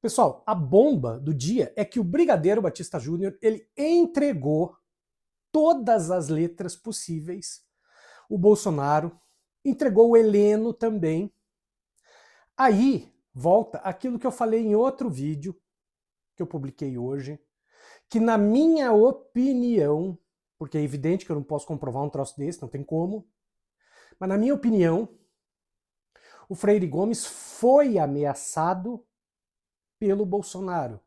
Pessoal, a bomba do dia é que o Brigadeiro Batista Júnior, ele entregou todas as letras possíveis. O Bolsonaro entregou o Heleno também. Aí volta aquilo que eu falei em outro vídeo que eu publiquei hoje, que na minha opinião, porque é evidente que eu não posso comprovar um troço desse, não tem como, mas na minha opinião, o Freire Gomes foi ameaçado pelo Bolsonaro.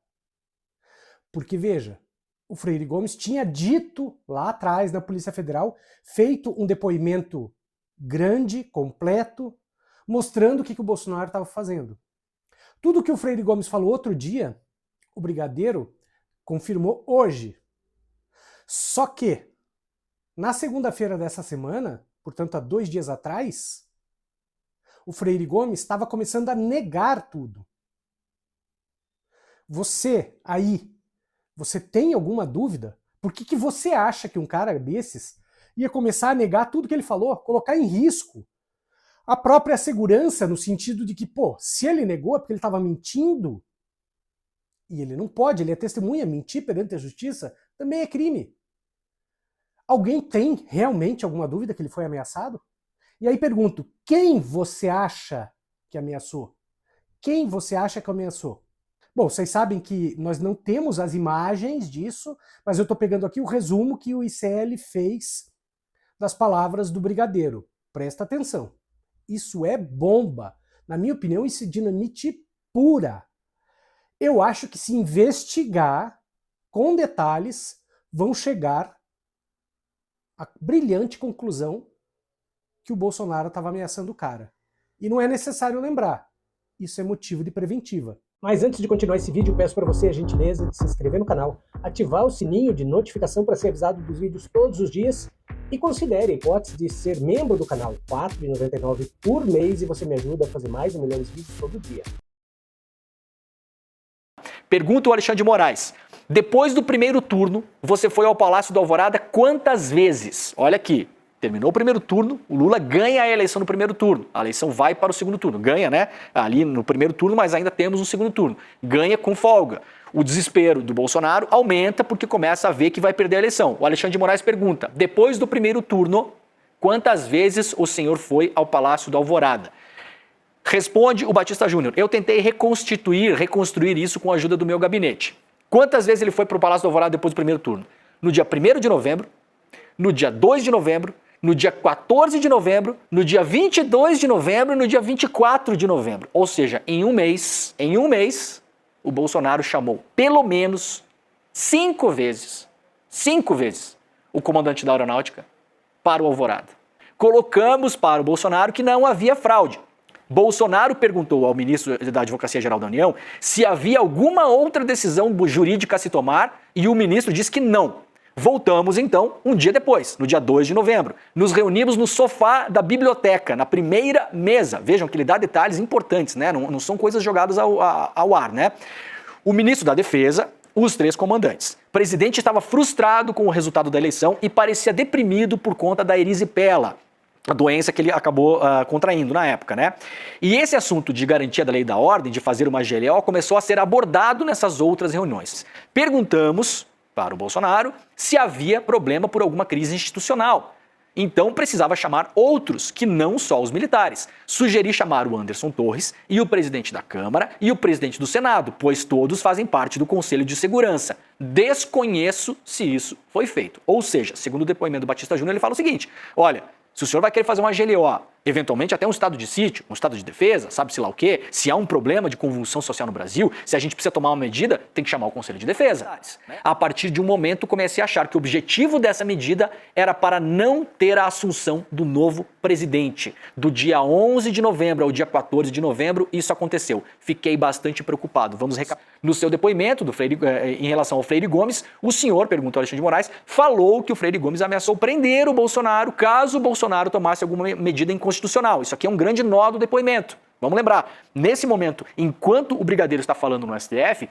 Porque, veja, o Freire Gomes tinha dito lá atrás na Polícia Federal, feito um depoimento grande, completo, mostrando o que o Bolsonaro estava fazendo. Tudo que o Freire Gomes falou outro dia, o Brigadeiro confirmou hoje. Só que, na segunda-feira dessa semana, portanto há 2 dias atrás, o Freire Gomes estava começando a negar tudo. Você aí, você tem alguma dúvida? Por que você acha que um cara desses ia começar a negar tudo que ele falou, colocar em risco a própria segurança, no sentido de que, pô, se ele negou é porque ele estava mentindo, e ele não pode, ele é testemunha, mentir perante a justiça também é crime. Alguém tem realmente alguma dúvida que ele foi ameaçado? E aí pergunto, quem você acha que ameaçou? Quem você acha que ameaçou? Bom, vocês sabem que nós não temos as imagens disso, mas eu estou pegando aqui o resumo que o ICL fez das palavras do Brigadeiro. Presta atenção. Isso é bomba. Na minha opinião, isso é dinamite pura. Eu acho que se investigar com detalhes, vão chegar à brilhante conclusão que o Bolsonaro estava ameaçando o cara. E não é necessário lembrar. Isso é motivo de preventiva. Mas antes de continuar esse vídeo, peço para você a gentileza de se inscrever no canal, ativar o sininho de notificação para ser avisado dos vídeos todos os dias e considere a hipótese de ser membro do canal, R$ 4,99 por mês, e você me ajuda a fazer mais e melhores vídeos todo dia. Pergunta o Alexandre de Moraes. Depois do primeiro turno, você foi ao Palácio do Alvorada quantas vezes? Olha aqui. Terminou o primeiro turno, o Lula ganha a eleição no primeiro turno. A eleição vai para o segundo turno. Ganha, né? Ali no primeiro turno, mas ainda temos um segundo turno. Ganha com folga. O desespero do Bolsonaro aumenta porque começa a ver que vai perder a eleição. O Alexandre de Moraes pergunta, depois do primeiro turno, quantas vezes o senhor foi ao Palácio do Alvorada? Responde o Batista Júnior, eu tentei reconstruir isso com a ajuda do meu gabinete. Quantas vezes ele foi para o Palácio do Alvorada depois do primeiro turno? No dia 1º de novembro, no dia 2 de novembro, no dia 14 de novembro, no dia 22 de novembro e no dia 24 de novembro. Ou seja, em um mês, o Bolsonaro chamou pelo menos 5 vezes, o comandante da Aeronáutica para o Alvorada. Colocamos para o Bolsonaro que não havia fraude. Bolsonaro perguntou ao ministro da Advocacia Geral da União se havia alguma outra decisão jurídica a se tomar e o ministro disse que não. Voltamos então um dia depois, no dia 2 de novembro. Nos reunimos no sofá da biblioteca, na primeira mesa. Vejam que ele dá detalhes importantes, né? Não são coisas jogadas ao ar, né? O ministro da Defesa, os 3 comandantes. O presidente estava frustrado com o resultado da eleição e parecia deprimido por conta da erisipela, a doença que ele acabou contraindo na época, né? E esse assunto de garantia da lei e da ordem, de fazer uma GLO, começou a ser abordado nessas outras reuniões. Perguntamos para o Bolsonaro se havia problema por alguma crise institucional. Então precisava chamar outros, que não só os militares. Sugeri chamar o Anderson Torres e o presidente da Câmara e o presidente do Senado, pois todos fazem parte do Conselho de Segurança. Desconheço se isso foi feito. Ou seja, segundo o depoimento do Batista Júnior, ele fala o seguinte, olha, se o senhor vai querer fazer uma GLO, eventualmente até um estado de sítio, um estado de defesa, sabe-se lá o quê, se há um problema de convulsão social no Brasil, se a gente precisa tomar uma medida, tem que chamar o Conselho de Defesa. A partir de um momento, comecei a achar que o objetivo dessa medida era para não ter a assunção do novo presidente. Do dia 11 de novembro ao dia 14 de novembro, isso aconteceu. Fiquei bastante preocupado. Vamos recapitular. No seu depoimento em relação ao Freire Gomes, o senhor, perguntou Alexandre de Moraes, falou que o Freire Gomes ameaçou prender o Bolsonaro caso o Bolsonaro tomasse alguma medida inconstitucional. Isso aqui é um grande nó do depoimento. Vamos lembrar, nesse momento, enquanto o Brigadeiro está falando no STF,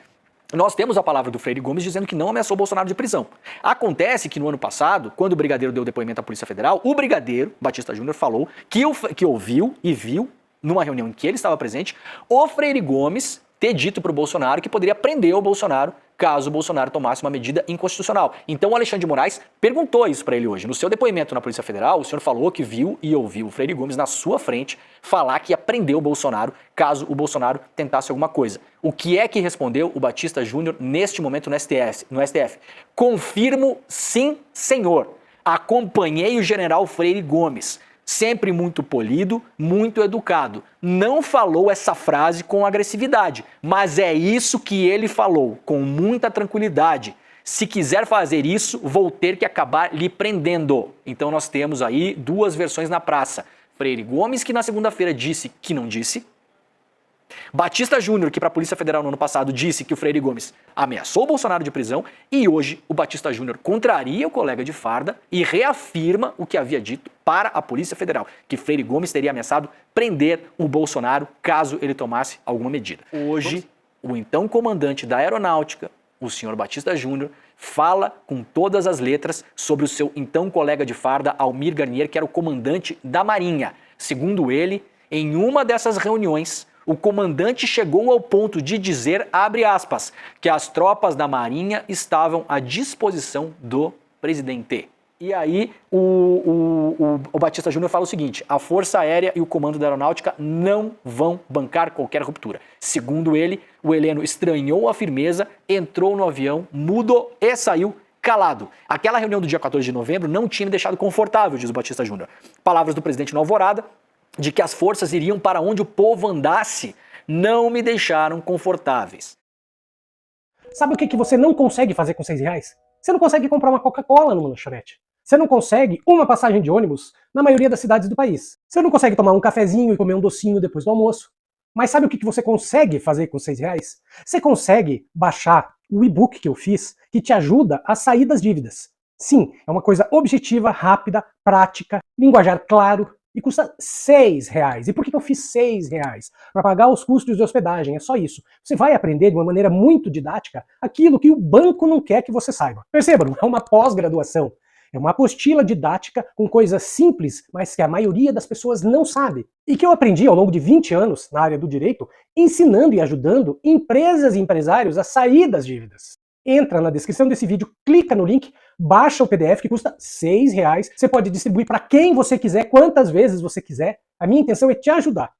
nós temos a palavra do Freire Gomes dizendo que não ameaçou o Bolsonaro de prisão. Acontece que no ano passado, quando o Brigadeiro deu depoimento à Polícia Federal, o Brigadeiro, Batista Júnior, falou que ouviu e viu, numa reunião em que ele estava presente, o Freire Gomes ter dito para o Bolsonaro que poderia prender o Bolsonaro caso o Bolsonaro tomasse uma medida inconstitucional. Então o Alexandre de Moraes perguntou isso para ele hoje. No seu depoimento na Polícia Federal, o senhor falou que viu e ouviu o Freire Gomes na sua frente falar que ia prender o Bolsonaro caso o Bolsonaro tentasse alguma coisa. O que é que respondeu o Batista Júnior neste momento no STF? Confirmo, sim, senhor. Acompanhei o general Freire Gomes. Sempre muito polido, muito educado. Não falou essa frase com agressividade, mas é isso que ele falou, com muita tranquilidade. Se quiser fazer isso, vou ter que acabar lhe prendendo. Então nós temos aí duas versões na praça. Freire Gomes, que na segunda-feira disse que não disse. Batista Júnior, que para a Polícia Federal no ano passado disse que o Freire Gomes ameaçou o Bolsonaro de prisão, e hoje o Batista Júnior contraria o colega de farda e reafirma o que havia dito para a Polícia Federal, que Freire Gomes teria ameaçado prender o Bolsonaro caso ele tomasse alguma medida. Hoje, o então comandante da Aeronáutica, o senhor Batista Júnior, fala com todas as letras sobre o seu então colega de farda, Almir Garnier, que era o comandante da Marinha. Segundo ele, em uma dessas reuniões, o comandante chegou ao ponto de dizer, abre aspas, que as tropas da Marinha estavam à disposição do presidente. E aí o Batista Júnior fala o seguinte: a Força Aérea e o Comando da Aeronáutica não vão bancar qualquer ruptura. Segundo ele, o Heleno estranhou a firmeza, entrou no avião, mudou e saiu calado. Aquela reunião do dia 14 de novembro não tinha me deixado confortável, diz o Batista Júnior. Palavras do presidente na Alvorada, de que as forças iriam para onde o povo andasse, não me deixaram confortáveis. Sabe o que você não consegue fazer com R$6? Você não consegue comprar uma Coca-Cola numa lanchonete. Você não consegue uma passagem de ônibus na maioria das cidades do país. Você não consegue tomar um cafezinho e comer um docinho depois do almoço. Mas sabe o que você consegue fazer com R$6? Você consegue baixar o e-book que eu fiz, que te ajuda a sair das dívidas. Sim, é uma coisa objetiva, rápida, prática, linguajar claro, e custa R$6. E por que eu fiz R$6? Para pagar os custos de hospedagem, é só isso. Você vai aprender de uma maneira muito didática aquilo que o banco não quer que você saiba. Perceba, não é uma pós-graduação. É uma apostila didática com coisas simples, mas que a maioria das pessoas não sabe. E que eu aprendi ao longo de 20 anos na área do direito, ensinando e ajudando empresas e empresários a sair das dívidas. Entra na descrição desse vídeo, clica no link, baixa o PDF que custa R$6. Você pode distribuir para quem você quiser, quantas vezes você quiser. A minha intenção é te ajudar.